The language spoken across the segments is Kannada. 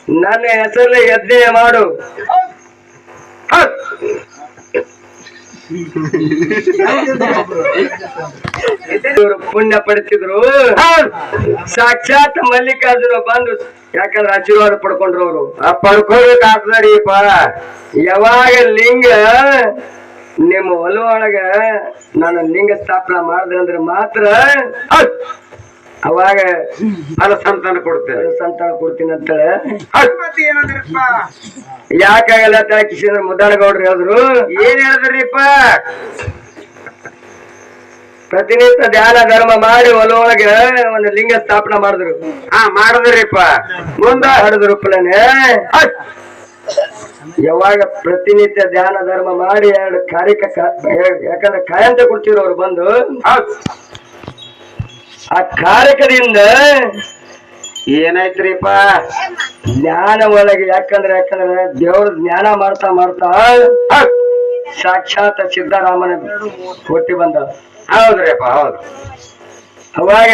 ನನ್ನ ಹೆಸರಲ್ಲಿ ಯಜ್ಞ ಮಾಡು. ಇವರು ಪುಣ್ಯ ಪಡಿತಿದ್ರು. ಸಾಕ್ಷಾತ್ ಮಲ್ಲಿಕಾರ್ಜುನ ಬಂದು ಯಾಕಂದ್ರೆ ಆಶೀರ್ವಾದ ಪಡ್ಕೊಂಡ್ರು ಅವರು. ಪಡ್ಕೋಬೇಕಾಗ್ತದರಿಪ್ಪ. ಯಾವಾಗ ಲಿಂಗ ನಿಮ್ಮ ಒಲವೊಳಗ ನಾನು ಲಿಂಗ ಸ್ಥಾಪನೆ ಮಾಡಿದೆ ಅಂದ್ರೆ ಮಾತ್ರ ಅವಾಗ ಸಂತಾನ ಕೊಡ್ತೇವೆ. ಸಂತಾನ ಕೊಡ್ತೀನಿ ಅಂತೇಳಿ ಯಾಕಾಗಲ್ಲ ಅಂತ ಕಿಶೇಂದ್ರ ಮುದ್ದಾನಗೌಡ್ರು ಹೇಳಿದ್ರು. ಏನ್ ಹೇಳಿದ್ರಿಪ್ಪ? ಪ್ರತಿನಿತ್ಯ ಧ್ಯಾನ ಧರ್ಮ ಮಾಡಿ ಒಲೊಳಗೆ ಒಂದು ಲಿಂಗ ಸ್ಥಾಪನೆ ಮಾಡಿದ್ರು. ಮಾಡಿದ್ರಿಪ್ಪ. ಮುಂದ ಹಡಿದ್ರುಪ್ಪಲನೆ ಯಾವಾಗ ಪ್ರತಿನಿತ್ಯ ಧ್ಯಾನ ಧರ್ಮ ಮಾಡಿ ಎರಡು ಯಾಕಂದ್ರೆ ಕಾಯಂತ ಕೊಡ್ತಿದ್ರು ಅವ್ರು ಬಂದು. ಆ ಕಾರ್ಯಕದಿಂದ ಏನಾಯ್ತ್ರಿಪ್ಪ? ಜ್ಞಾನ ಒಳಗೆ ಯಾಕಂದ್ರೆ ದೇವ್ರ ಜ್ಞಾನ ಮಾಡ್ತಾ ಮಾಡ್ತಾ ಸಾಕ್ಷಾತ್ ಸಿದ್ದರಾಮನ ಹುಟ್ಟಿ ಬಂದ. ಹೌದ್ರಿಪ್ಪ, ಹೌದು. ಅವಾಗ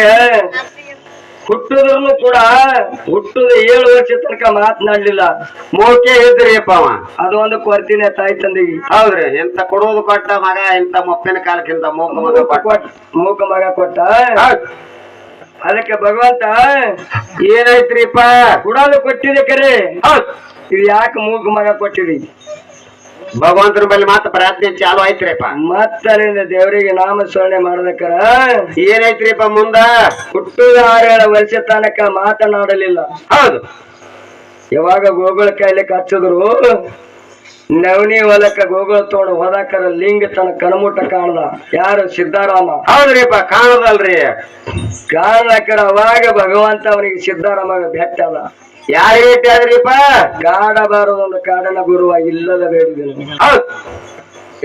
ಹುಟ್ಟುದ್ರು ಕೂಡ ಹುಟ್ಟುದ 7 ವರ್ಷ ತನಕ ಮಾತನಾಡ್ಲಿಲ್ಲ. ಮೂಕೆ ಇದ್ರಿಪ್ಪ ಅವ. ಅದು ಒಂದು ಕೊರತಿನ ತಾಯಿ ತಂದೆಗೆ. ಹೌದ್ರಿ. ಇಂತ ಕೊಡೋದು ಕೊಟ್ಟ ಮಗ, ಇಂತ ಮೊಪ್ಪಿನ ಕಾಲಕ್ಕಿಂತ ಮೂಕ ಮಗ ಕೊಟ್ಟ. ಅದಕ್ಕೆ ಭಗವಂತ ಏನಾಯ್ತ್ರಿಪ್ಪ? ಕುಡಲು ಕೊಟ್ಟಿದೆ ಕರೆ, ಇದು ಯಾಕೆ ಮೂಕ ಮಗ ಕೊಟ್ಟಿದಿ? ಭಗವಂತನ ಬಳಿ ಮಾತ್ರ ಪ್ರಾರ್ಥನೆ ಚಾಲು ಆಯ್ತ್ರಿಪ್ಪ. ಮತ್ತರಿಂದ ದೇವರಿಗೆ ನಾಮ ಸ್ಮರಣೆ ಮಾಡ್ಬೇಕಾರ ಏನಾಯ್ತ್ರಿಪ್ಪ ಮುಂದ? ಹುಟ್ಟುದ 6 ವರ್ಷ ತನಕ ಮಾತನಾಡಲಿಲ್ಲ. ಹೌದು. ಯಾವಾಗ ಗೋಗುಳ ಕಾಯ್ಲಿಕ್ಕೆ ಹಚ್ಚಿದ್ರು ನವನಿ ಹೊಲಕ್ಕ ಗೋಗುಳ ತೋಡು ಹೋದಾಕರ ಲಿಂಗ ತನ್ನ ಕಣ್ಮುಟ್ಟ ಕಾಣದ. ಯಾರು? ಸಿದ್ದರಾಮ. ಹೌದ್ರಿಪ್ಪ, ಕಾಣದಲ್ರಿ. ಕಾಣದಾಕರ ಅವಾಗ ಭಗವಂತ ಅವನಿಗೆ ಸಿದ್ದರಾಮಗ ಬೆಟ್ಟ ಅದ. ಯಾರಿಗೆ ಭೇಟಿ ಆದ್ರಿಪ್ಪ? ಕಾಡಬಾರದೊಂದು ಕಾಡನ ಗುರುವ ಇಲ್ಲದ ಬೇಡಿದನು.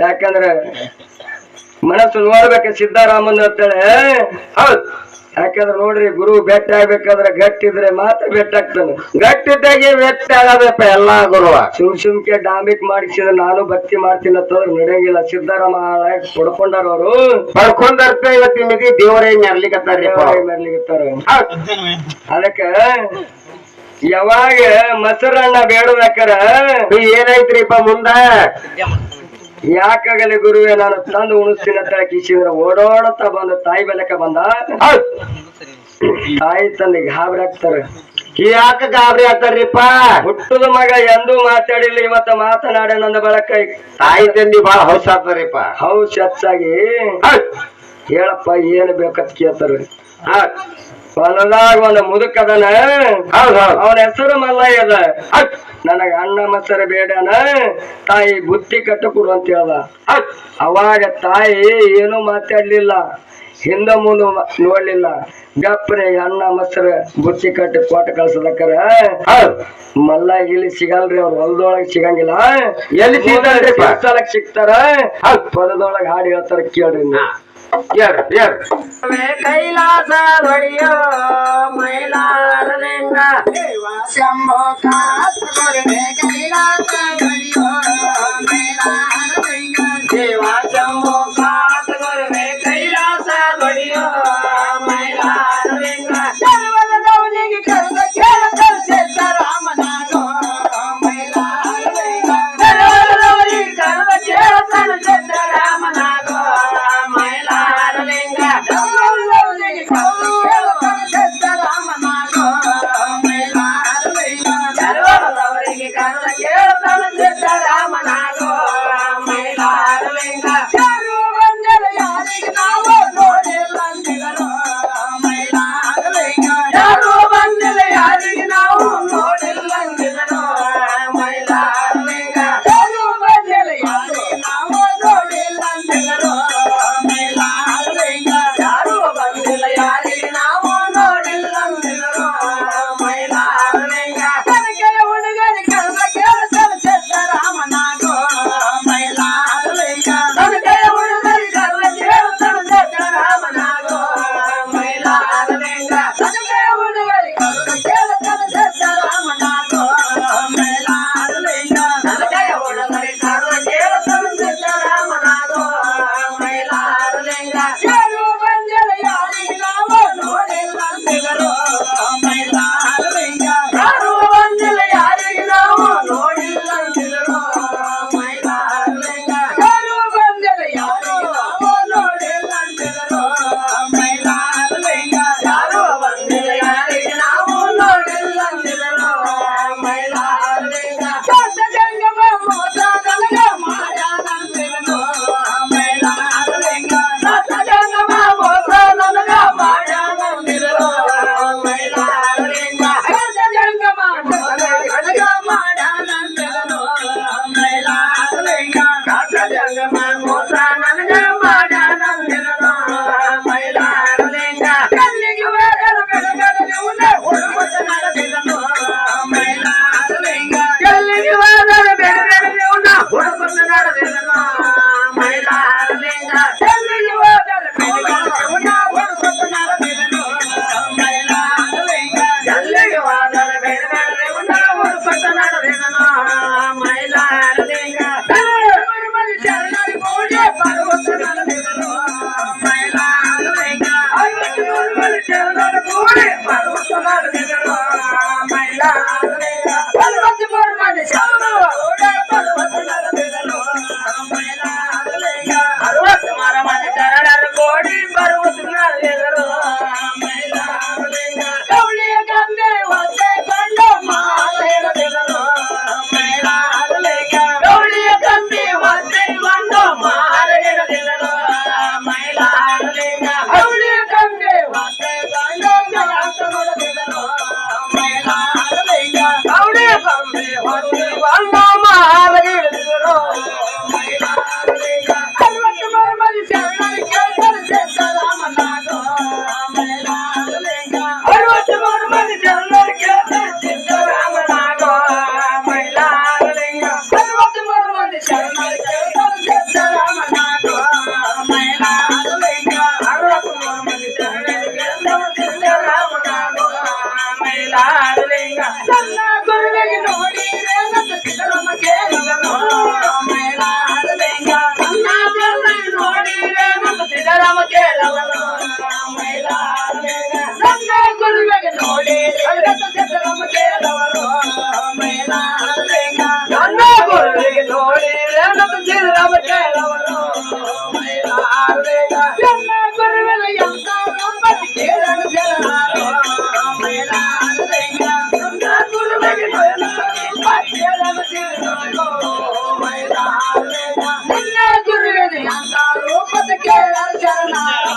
ಯಾಕಂದ್ರೆ ಮನಸ್ಸು ನೋಡ್ಬೇಕ ಸಿದ್ದರಾಮನ್ ಅಂತೇಳಿ. ಹೌದು. ಯಾಕಂದ್ರೆ ನೋಡ್ರಿ, ಗುರು ಬೆಟ್ಟ ಆಗ್ಬೇಕಾದ್ರೆ ಗಟ್ಟಿದ್ರೆ ಮಾತ್ರ ಬೆಟ್ಟ ಆಗ್ತಾನೆ. ಗಟ್ಟಿದ್ದಾಗೆ ವ್ಯಕ್ತಿ ಆಗದಪ್ಪ ಎಲ್ಲಾ ಗುರುವ. ಸುಮ್ಕೆ ಡಾಂಬಿಕ್ ಮಾಡಿಸಿದ್ರೆ ನಾನು ಭಕ್ತಿ ಮಾಡ್ತೀನಿ ಅಂತಂದ್ರೆ ನಡೆಯಂಗಿಲ್ಲ. ಸಿದ್ದರಾಮ ಪಡ್ಕೊಂಡಾರ ಅವರು. ಪಡ್ಕೊಂಡರ್ತ ಇವತ್ತಿನ ಮಿತಿ ದೇವರೇ ಮೆರ್ಲಿಕತ್ತಾರ. ಅದಕ್ಕೆ ಯಾವಾಗ ಮೊಸರನ್ನ ಬೇಡಬೇಕಾರ ಏನಾಯ್ತ್ರಿಪ್ಪ ಮುಂದ? ಯಾಕಾಗಲಿ ಗುರುವೆ ನಾನು ತಂದು ಉಣಿಸ್ತೀನಿ ಅಂತ ಕಿಸಿದ್ರ ಓಡೋಡತಾ ಬಂದ ತಾಯಿ ಬೆಲಕ ಬಂದ. ತಾಯಿ ತಂದಿಗೆ ಗಾಬರಿ ಆಗ್ತಾರೆ. ಯಾಕ ಗಾಬರಿ ಆಗ್ತಾರ್ರಿಪ್ಪ? ಹುಟ್ಟದ ಮಗ ಎಂದೂ ಮಾತಾಡಿಲ್ಲ, ಇವತ್ತ ಮಾತನಾಡನಂದ ಬಳಕ ತಾಯಿ ತಂದಿ ಬಾಳ ಹೌಸ್ ಆಗ್ತಾರಿಪ್ಪ. ಹೌಸ್ ಹೆಚ್ಚಾಗಿ ಹೇಳಪ್ಪ ಏನ್ ಬೇಕತ್ ಕೇಳ್ತಾರ. ಹೊಲದಾಗ ಒಂದು ಮುದುಕದನ, ಅವನ ಹೆಸರು ಮಲ್ಲಯ್ಯ ಅದ. ನನಗ ಅಣ್ಣ ಮಸರ ಬೇಡನ, ತಾಯಿ ಬುತ್ತಿ ಕಟ್ಟು ಕೊಡು ಅಂತ ಹೇಳ್ದ. ಅವಾಗ ತಾಯಿ ಏನು ಮಾತಾಡ್ಲಿಲ್ಲ, ಹಿಂದ ಮುಂದ ನೋಡ್ಲಿಲ್ಲ. ಗಪ್ಪನೆ ಅಣ್ಣ ಮಸರ ಬುತ್ತಿ ಕಟ್ಟಿ ಕೊಟ್ಟು ಕಳ್ಸದಕ್ಕರ ಮಲ್ಲ ಇಲ್ಲಿ ಸಿಗಲ್ರಿ. ಅವ್ರ ಹೊಲದೊಳಗೆ ಸಿಗಂಗಿಲ್ಲ. ಎಲ್ಲಿ ಸ್ಥಳಕ್ ಸಿಗ್ತಾರ. ಪದದೊಳಗೆ ಹಾಡು ಹೇಳ್ತಾರ, ಕೇಳ್ರಿ. ಕೈಲಾಸ ಹೊಡೆಯೋ ಮೈಲಾರಲಿಂಗ ಶಂಭೋ ಕಾಸುರೆ. ಕೈಲಾಸ ಹೊಡೆಯೋ ಮೈಲಾರಲಿಂಗ ದೇವ ಶಂಭೋ ಕಾಸುರೆ. ಕೈಲಾಸ ಹೊಡೆಯೋ ಮೈಲಾರಲಿಂಗ ಸರ್ವದವನಿಗೆ ಕರೆದ ಕೇಳ ಸಿದ್ದರಾಮನಾಗೋ ಮೈಲಾರಲಿಂಗ. ಸರ್ವದವನಿಗೆ ಕರೆದ ಕೇಳ ಸಿದ್ದರಾಮನಾಗೋ ಮೈಲಾರಲಿಂಗ. ಸರ್ವದವರಿಗೆ ಕರೆದ ಕೇಳ ಮೈಲಾರಲಿಂಗ ಅರವತ್ತು ಮೂರು ಮಂದಿ ಶರಣರ ಕೂಡ ಪರ್ವತ ನಡೆದಿದರು ಮೈಲಾರಲಿಂಗ ಅರವತ್ತು ಮೂರು ಮಂದಿ ಶರಣರ ಕೋಡಿ ಪರ್ವತ ನಡೆದಿದರು ಮೈಲಾರಲಿಂಗ ಗೌಳಿಯ ಗಂಗೆ ಒತ್ತೆ ಕಂಡು ಮಾತು ಹೇಳಿದರು ಮೈಲಾರಲಿಂಗ ಗೌಳಿಯ ಗಂಗೆ ಒತ್ತೆ ಕಂಡು ಮಾತು ಹೇಳಿದರು ಮೈಲಾರಲಿಂಗ ಗೌಳಿಯ ಗಂಗೆ ಒತ್ತೆ ಕಂಡು ಮಾತು ನೋಡಿದರು ಮೈಲಾರಲಿಂಗ ಗೌಳಿಯ ಗಂಗೆ ಒತ್ತೆ ಕಂಡು ಮಾತು ಹೇಳಿದರು ಮೈಲಾರಲಿಂಗ ಅರವತ್ತು ಮೂರು ಮಂದಿ ಶರಣರು ಕೇಳ್ತಾರೆ ಸಿದ್ದರಾಮನಾಗೋ ಮೈಲಾರಲಿಂಗ ಅರವತ್ತು ಮೂರು ಮಂದಿ ಶರಣರು ಕೇಳ್ತಾರೆ ಸಿದ್ದರಾಮನಾಗೋ ಮೈಲಾರಲಿಂಗ ಅರವತ್ತು ಮೂರು ಮಂದಿ ಶರಣರು ಕೇಳ್ತಾರೆ ಸಿದ್ದರಾಮನಾಗೋ ಮೈಲಾರಲಿಂಗ ಅರವತ್ತು ಮೂರು ಮಂದಿ ಶರಣರು ಕೇಳ್ತಾರೆ ಸಿದ್ದರಾಮನಾಗೋ ಮೈಲಾರಲಿಂಗ ನನ್ನ ಗುರುವಿಗೆ ನೋಡಿರೆ ನನ್ನ ಸಿದ್ದರಾಮ ಕೇಳಿದನು ಮೈಲಾರಲಿಂಗ ನನ್ನ ಗುರುವಿಗೆ ನೋಡಿರೆ ನನ್ನ ಸಿದ್ದರಾಮ ಕೇಳವನು ಮೈಲಾರಲಿಂಗ ನನ್ನ ಗುರುವಿಗೆ ನೋಡಿರೆ ನನ್ನ ಸಿದ್ದರಾಮ ಕೇಳವನು ಮೈಲಾರಲಿಂಗ ನನ್ನ ಗುರುವಿಗೆ ನೋಡಿರೆ ನನ್ನ ಸಿದ್ದರಾಮ ಕೇಳವನು ಮೈಲಾರಲಿಂಗ ನನ್ನ ಗುರುವಿನ ಎಂತ ನಂಬತಿ ಕೇಳಲು ಶರಣರು ಮೈಲಾರಲಿಂಗ ನನ್ನ ಗುರುವಿಗೆ ಕೇಳಲು ಶರಣರು ಮೈಲಾರಲಿಂಗ ನನ್ನ ಗುರುವಿನ ಎಂತ ರೂಪದ ಕೇಳಲು ಶರಣರು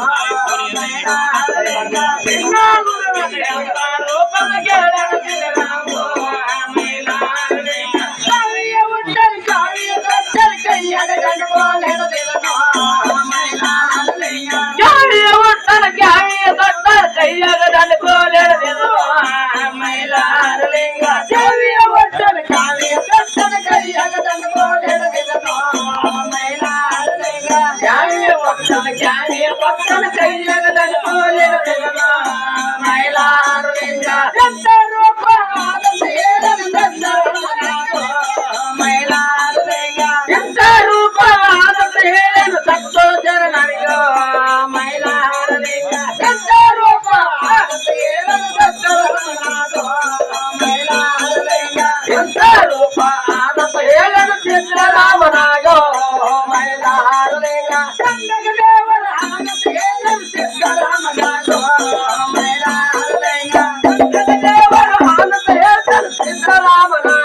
ಮೈಲಾರಲಿಂಗ ನನ್ನ ಗುರುವಿಗೆ ಎಂತ ರೂಪದ ಕೇಳಲು ಶರಣರು ಮೈಲಾರಲಿಂಗ ಕಾವಿಯ ಒಟ್ಟರೆ ಕಾವಿಯ ಕಟ್ಟರೆ ಕೈಯಾಗ ಗಂಡುಕೋಲ ಹಿಡಿದಿದನು ಮೈಲಾರಲಿಂಗ ಕಾವಿಯ ಒಟ್ಟರೆ ಕಾವಿಯ ಕಟ್ಟರೆ ಕೈಯಾಗ ಗಂಡುಕೋಲ ಹಿಡಿದಿದನು ಮೈಲಾರಲಿಂಗ ಕಾವಿಯ ಒಟ್ಟರೆ ಕಾವಿಯ ಕಟ್ಟರೆ ಕೈಯಾಗ ಗಂಡುಕೋಲ ಹಿಡಿದಿದನು ಮೈಲಾರಲಿಂಗ ಕಾವಿಯ ಒಟ್ಟರೆ ಕಾವಿಯ ಕಟ್ಟರೆ ಕೈಯಾಗ ಗಂಡುಕೋಲ ಹಿಡಿದಿದನು ಮೈಲಾರಲಿಂಗ ಎಂತ ರೂಪ ಆನಂದ ಹೇಳಲು ತಂದರಾಮನಾಗೋ ಮೈಲಾರಲಿಂಗ ಎಂತ ರೂಪ ಆನಂದ ಹೇಳಲು ತಕ್ಕೋ ಶರಣರಿಗೋ ಮೈಲಾರಲಿಂಗ ಎಂತ ರೂಪ ಆನಂದ ಹೇಳಲು ತಕ್ಕೋ ಮೈಲಾರಲಿಂಗ ಎಂತ ರೂಪ ಆನಂದ ಹೇಳಲು ಸಿದ್ದರಾಮನಾಗೋ ಮೈಲಾರಲಿಂಗ ಕನ್ನಡ ದೇವರ ಆನಂದ ಹೇಳಲು ಸಿದ್ದರಾಮನಾಗೋ ಮೈಲಾರಲಿಂಗ ಕನ್ನಡ ದೇವರ ಆನಂದ ಹೇಳಲು ಸಿದ್ದರಾಮನಾಗೋ